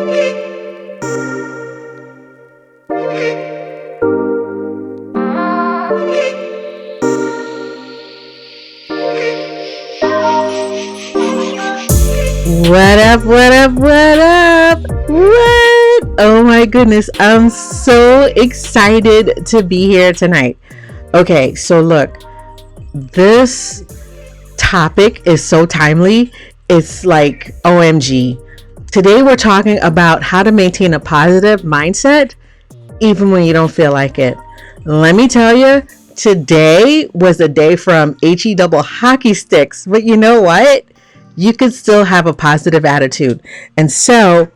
What up, what up, what up? What? Oh my goodness, I'm so excited to be here tonight. Okay, so look, this topic is so timely. It's like OMG. Today we're talking about how to maintain a positive mindset even when you don't feel like it. Let me tell you, today was a day from HE double hockey sticks, but you know what? You can still have a positive attitude. And so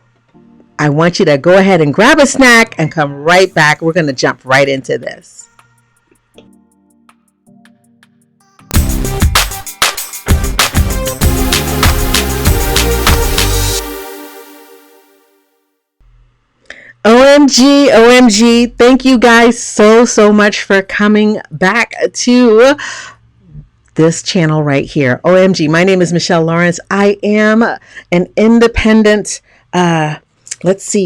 I want you to go ahead and grab a snack and come right back. We're going to jump right into this. OMG, OMG. Thank you guys so much for coming back to this channel right here. OMG. My name is Michelle Lawrence. I am an independent,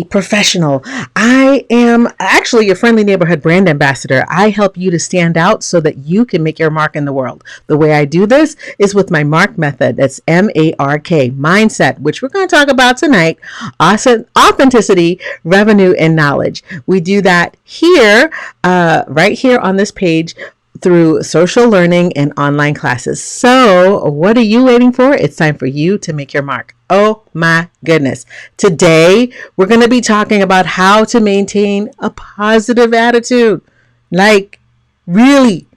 professional. I am actually your friendly neighborhood brand ambassador. I help you to stand out so that you can make your mark in the world. The way I do this is with my MARK method. That's MARK, mindset, which we're going to talk about tonight. Authenticity, revenue, and knowledge. We do that here, right here on this page, through social learning and online classes. So what are you waiting for? It's time for you to make your mark. Oh my goodness. Today, we're going to be talking about how to maintain a positive attitude. Like, really,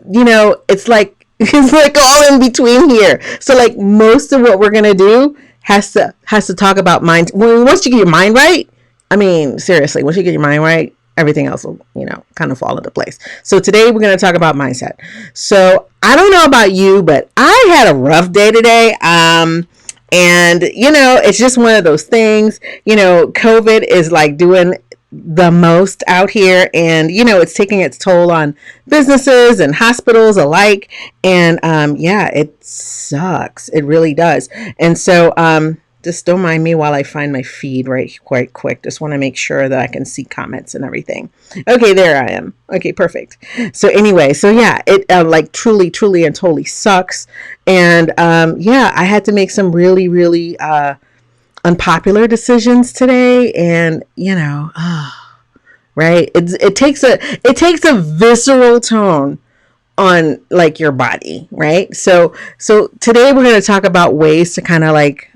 it's like all in between here. So like most of what we're going to do has to talk about mind. Once you get your mind right, I mean, seriously, once you get your mind right, everything else will, kind of fall into place. So today we're going to talk about mindset. So I don't know about you, but I had a rough day today. And it's just one of those things, COVID is like doing the most out here, and it's taking its toll on businesses and hospitals alike. And it sucks. It really does. And so just don't mind me while I find my feed right quite quick. Just want to make sure that I can see comments and everything. Okay, there I am. Okay, perfect. So anyway, it truly and totally sucks. And I had to make some really unpopular decisions today. And right? It takes a visceral tone on like your body, right? So today we're going to talk about ways to kind of like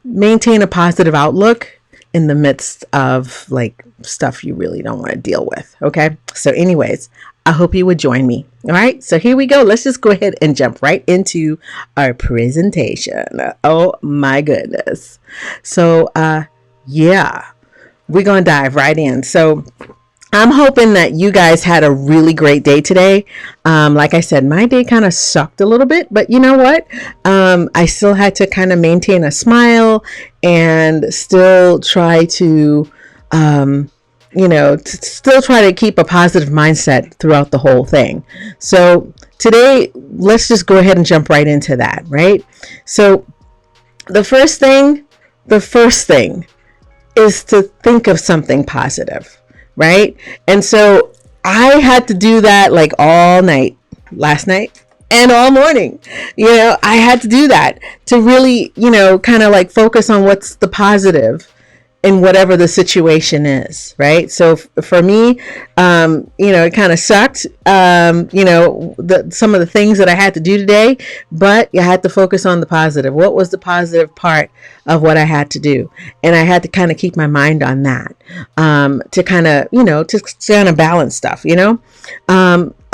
maintain a positive outlook in the midst of like stuff you really don't want to deal with. Okay. So anyways, I hope you would join me. All right. So here we go. Let's just go ahead and jump right into our presentation. Oh my goodness. So, we're going to dive right in. So I'm hoping that you guys had a really great day today. Like I said, my day kind of sucked a little bit, but you know what? I still had to kind of maintain a smile and still try to, still try to keep a positive mindset throughout the whole thing. So today, let's just go ahead and jump right into that, right? So the first thing is to think of something positive. Right. And so I had to do that like all night last night and all morning. I had to do that to really, kind of like focus on what's the positive in whatever the situation is. Right. So for me, it kind of sucked, some of the things that I had to do today, but I had to focus on the positive. What was the positive part of what I had to do? And I had to kind of keep my mind on that, to kind of, to balance stuff,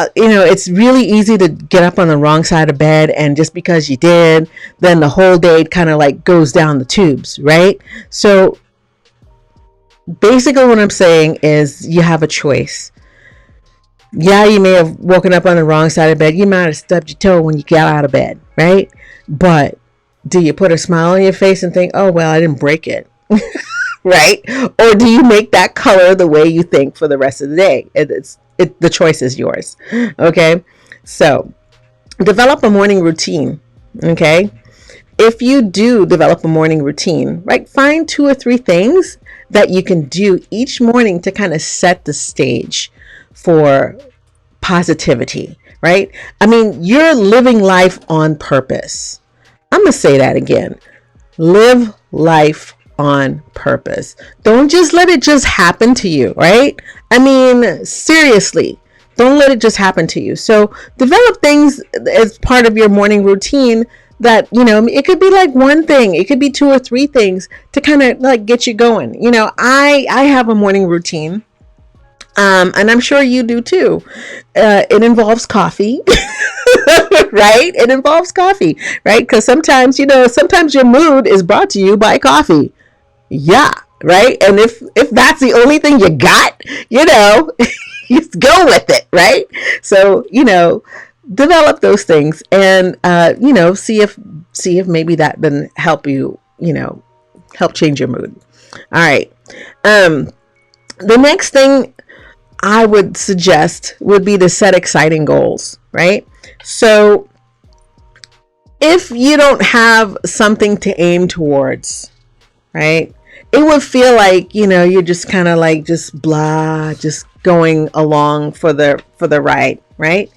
it's really easy to get up on the wrong side of bed. And just because you did, then the whole day kind of like goes down the tubes. Right. So basically what I'm saying is you have a choice. Yeah, you may have woken up on the wrong side of bed. You might have stubbed your toe when you got out of bed, right? But do you put a smile on your face and think, oh, well, I didn't break it, right? Or do you make that color the way you think for the rest of the day? The choice is yours, okay? So develop a morning routine, okay? if you do develop a morning routine, right, find 2 or 3 things that you can do each morning to kind of set the stage for positivity, right? I mean, you're living life on purpose. I'm going to say that again. Live life on purpose. Don't just let it just happen to you, right? I mean, seriously, don't let it just happen to you. So develop things as part of your morning routine that, it could be like one thing, it could be 2 or 3 things to kind of like get you going. I have a morning routine. And I'm sure you do too. It involves coffee, right? It involves coffee, right? Because sometimes your mood is brought to you by coffee. Yeah, right. And if that's the only thing you got, just go with it, right? So develop those things, and see if maybe that doesn't help you, help change your mood. All right. The next thing I would suggest would be to set exciting goals, right? So if you don't have something to aim towards, right, it would feel like, you're just kind of like just blah, just going along for the ride, right?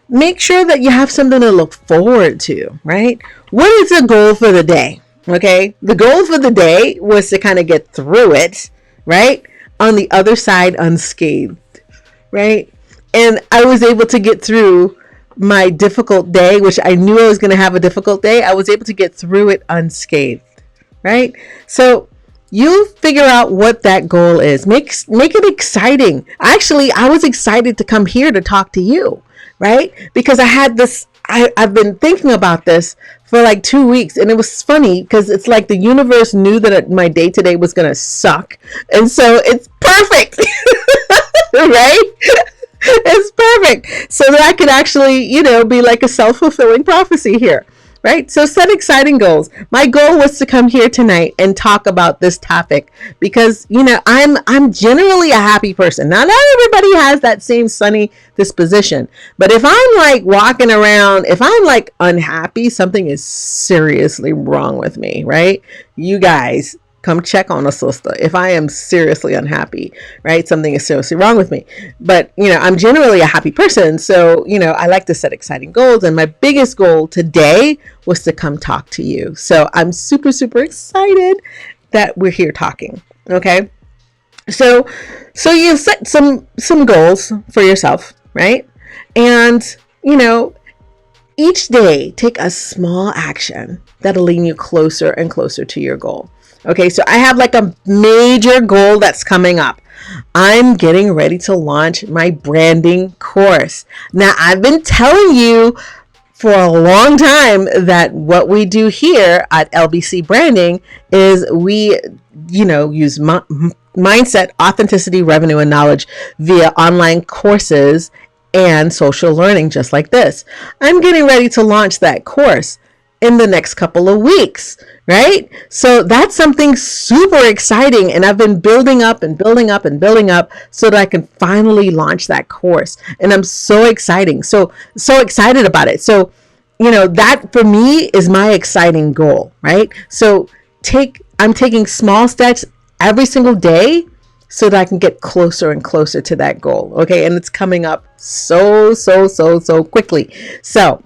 Make sure that you have something to look forward to, right? What is the goal for the day? Okay. The goal for the day was to kind of get through it, right, on the other side unscathed. Right? And I was able to get through my difficult day, which I knew I was going to have a difficult day. I was able to get through it unscathed. Right? So you figure out what that goal is. Make it exciting. Actually, I was excited to come here to talk to you, right? Because I've been thinking about this for like 2 weeks, and it was funny because it's like the universe knew that my day today was going to suck. And so it's perfect. Right? It's perfect. So that I could actually, be like a self-fulfilling prophecy here. Right? So set exciting goals. My goal was to come here tonight and talk about this topic because, I'm generally a happy person. Now, not everybody has that same sunny disposition, but if I'm like walking around, if I'm like unhappy, something is seriously wrong with me, right? You guys, come check on a sister. If I am seriously unhappy, right, something is seriously wrong with me. But, I'm generally a happy person. So, I like to set exciting goals. And my biggest goal today was to come talk to you. So I'm super, super excited that we're here talking. Okay. So you set some goals for yourself, right? And, each day take a small action that'll lead you closer and closer to your goal. Okay, so I have like a major goal that's coming up. I'm getting ready to launch my branding course. Now, I've been telling you for a long time that what we do here at LBC Branding is we, use mindset, authenticity, revenue, and knowledge via online courses and social learning, just like this. I'm getting ready to launch that course in the next couple of weeks, right? So that's something super exciting. And I've been building up and building up and building up so that I can finally launch that course. And I'm so excited about it. So, that for me is my exciting goal, right? So I'm taking small steps every single day so that I can get closer and closer to that goal. Okay. And it's coming up so quickly. So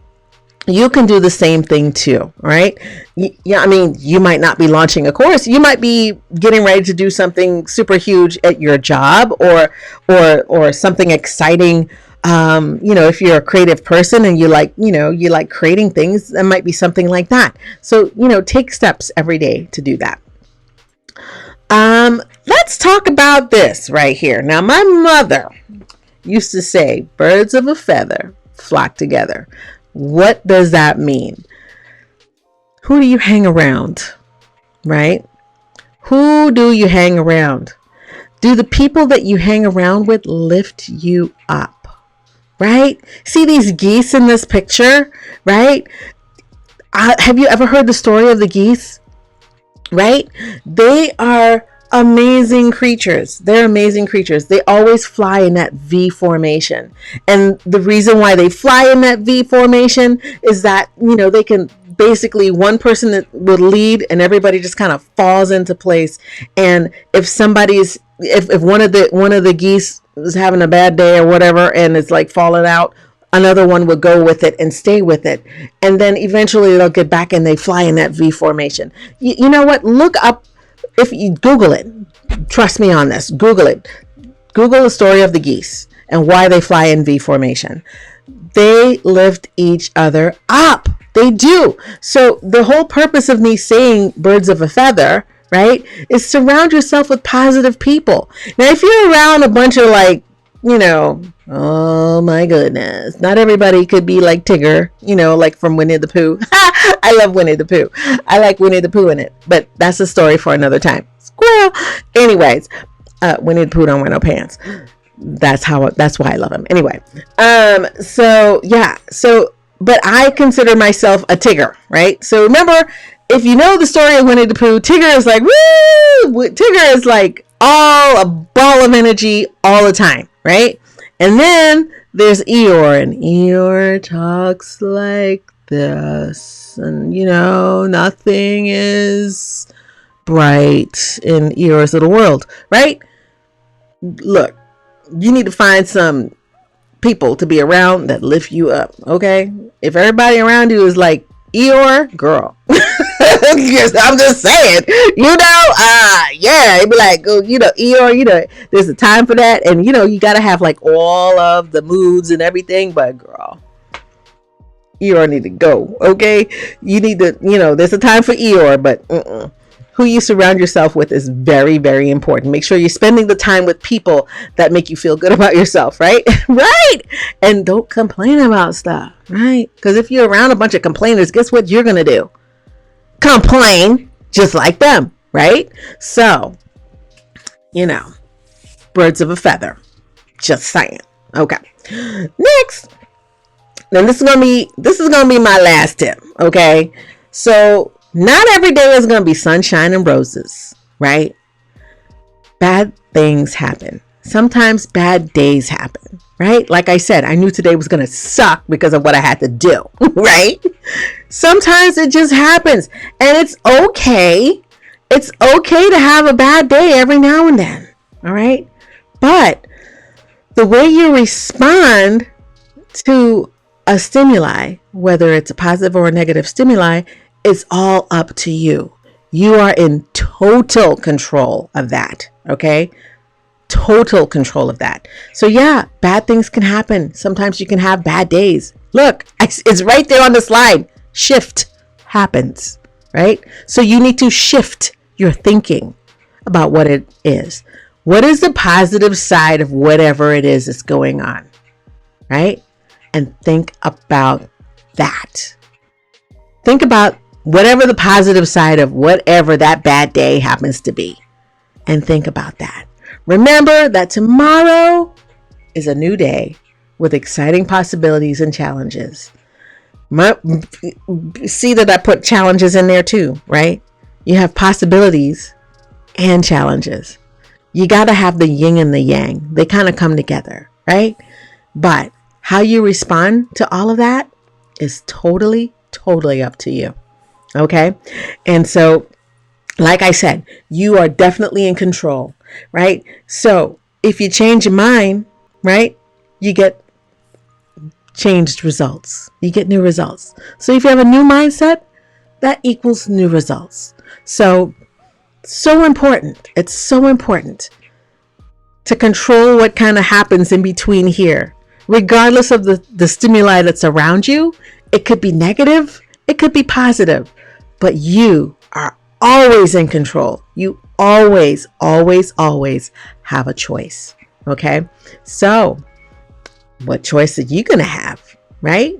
you can do the same thing too, right? Yeah, I mean, you might not be launching a course. You might be getting ready to do something super huge at your job, or something exciting. If you're a creative person and you like creating things, that might be something like that. So, take steps every day to do that. Let's talk about this right here. Now, my mother used to say, birds of a feather flock together. What does that mean? Who do you hang around, right? Who do you hang around? Do the people that you hang around with lift you up, right? See these geese in this picture, right? Have you ever heard the story of the geese, right? They are amazing creatures. They're amazing creatures. They always fly in that V formation. And the reason why they fly in that V formation is that, they can basically one person that would lead and everybody just kind of falls into place. And if one of the geese is having a bad day or whatever and it's like falling out, another one would go with it and stay with it, and then eventually they'll get back and they fly in that V formation. You know what, look up, if you Google it, trust me on this, Google it, Google the story of the geese and why they fly in V formation. They lift each other up. They do. So the whole purpose of me saying birds of a feather, right, is surround yourself with positive people. Now, if you're around a bunch of like, oh my goodness, not everybody could be like Tigger, like from Winnie the Pooh. I love Winnie the Pooh. I like Winnie the Pooh in it, but that's a story for another time. Squirrel. Anyways, Winnie the Pooh don't wear no pants. That's why I love him. Anyway, but I consider myself a Tigger, right? So remember, if you know the story of Winnie the Pooh, Tigger is like, woo! Tigger is like all a ball of energy all the time, right? And then there's Eeyore, and Eeyore talks like this, and nothing is bright in Eeyore's little world, right? Look, you need to find some people to be around that lift you up, okay? If everybody around you is like Eeyore, girl, I'm just saying, it'd be like, Eeyore, there's a time for that, and you gotta have like all of the moods and everything, but girl, Eeyore need to go, okay? You need to, there's a time for Eeyore, but who you surround yourself with is very, very important. Make sure you're spending the time with people that make you feel good about yourself, right? Right. And don't complain about stuff, right? Because if you're around a bunch of complainers, guess what you're going to do? Complain just like them, right? So, birds of a feather. Just saying. Okay. Next. Then this is gonna be my last tip. Okay. So not every day is going to be sunshine and roses, right? Bad things happen. Sometimes bad days happen, right? Like I said, I knew today was going to suck because of what I had to do, right? Sometimes it just happens, and it's okay. It's okay to have a bad day every now and then, all right? But the way you respond to a stimuli, whether it's a positive or a negative stimuli, it's all up to you. You are in total control of that. Okay. Total control of that. So yeah, bad things can happen. Sometimes you can have bad days. Look, it's right there on the slide. Shift happens, right? So you need to shift your thinking about what it is. What is the positive side of whatever it is that's going on, right? And think about that. Think about whatever the positive side of whatever that bad day happens to be, and think about that. Remember that tomorrow is a new day with exciting possibilities and challenges. See that I put challenges in there too, right? You have possibilities and challenges. You got to have the yin and the yang. They kind of come together, right? But how you respond to all of that is totally up to you. Okay. And so, like I said, you are definitely in control, right? So if you change your mind, right, you get changed results. You get new results. So if you have a new mindset, that equals new results. So important. It's so important to control what kind of happens in between here, regardless of the stimuli that's around you. It could be negative. It could be positive. But you are always in control. You always have a choice. Okay. So what choice are you going to have, right?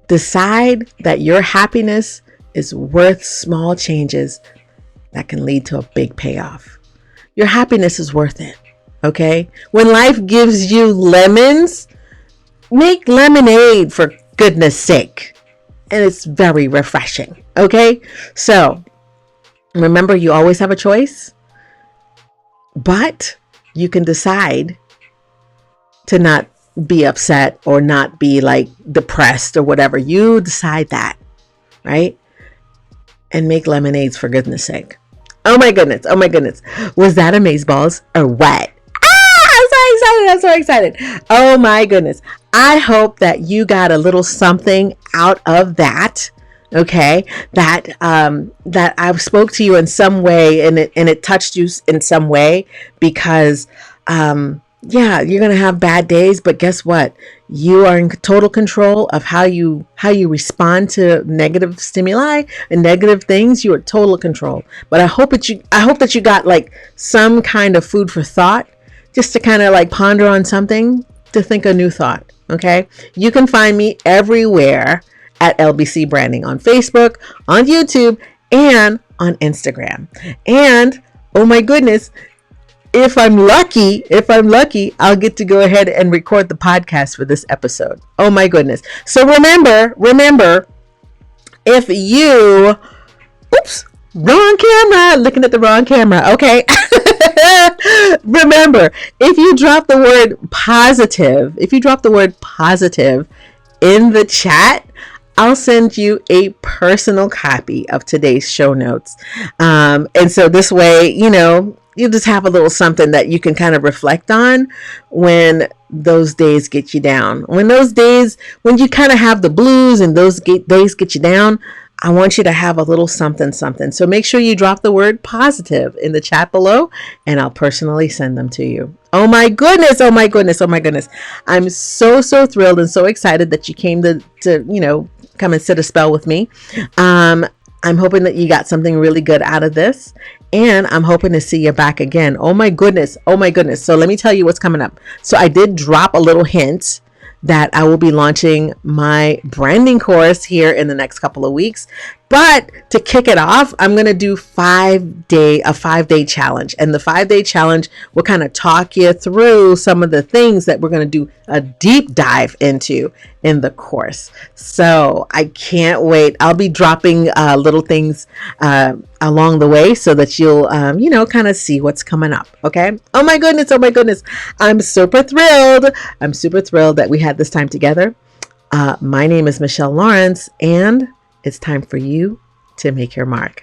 Decide that your happiness is worth small changes that can lead to a big payoff. Your happiness is worth it. Okay. When life gives you lemons, make lemonade for goodness sake. And it's very refreshing. Okay. So remember, you always have a choice, but you can decide to not be upset or not be like depressed or whatever. You decide that. right? And make lemonades, for goodness sake. Oh my goodness. Oh my goodness. Was that amazeballs or what? I'm so excited. I'm so excited. Oh my goodness. I hope that you got a little something out of that. Okay. That I spoke to you in some way, and it touched you in some way, because, yeah, you're going to have bad days, but guess what? You are in total control of how you respond to negative stimuli and negative things. You are total control. But I hope that you got like some kind of food for thought, just to kind of like ponder on something, to think a new thought. Okay. You can find me everywhere at LBC Branding, on Facebook, on YouTube, and on Instagram. And oh my goodness, if I'm lucky, I'll get to go ahead and record the podcast for this episode. Oh my goodness. So remember, if you, oops, wrong camera, looking at the wrong camera. Okay. Remember, if you drop the word positive in the chat, I'll send you a personal copy of today's show notes. And so this way, you just have a little something that you can kind of reflect on when those days get you down. When you kind of have the blues and those days get you down, I want you to have a little something. So make sure you drop the word positive in the chat below, and I'll personally send them to you. Oh my goodness. I'm so thrilled and so excited that you came to come and sit a spell with me. I'm hoping that you got something really good out of this, and I'm hoping to see you back again. Oh my goodness. So let me tell you what's coming up. So I did drop a little hint that I will be launching my branding course here in the next couple of weeks. But to kick it off, I'm going to do a 5-day challenge. And the 5-day challenge will kind of talk you through some of the things that we're going to do a deep dive into in the course. So I can't wait. I'll be dropping little things along the way so that you'll, kind of see what's coming up. Okay. Oh my goodness. I'm super thrilled that we had this time together. My name is Michelle Lawrence, and it's time for you to make your mark.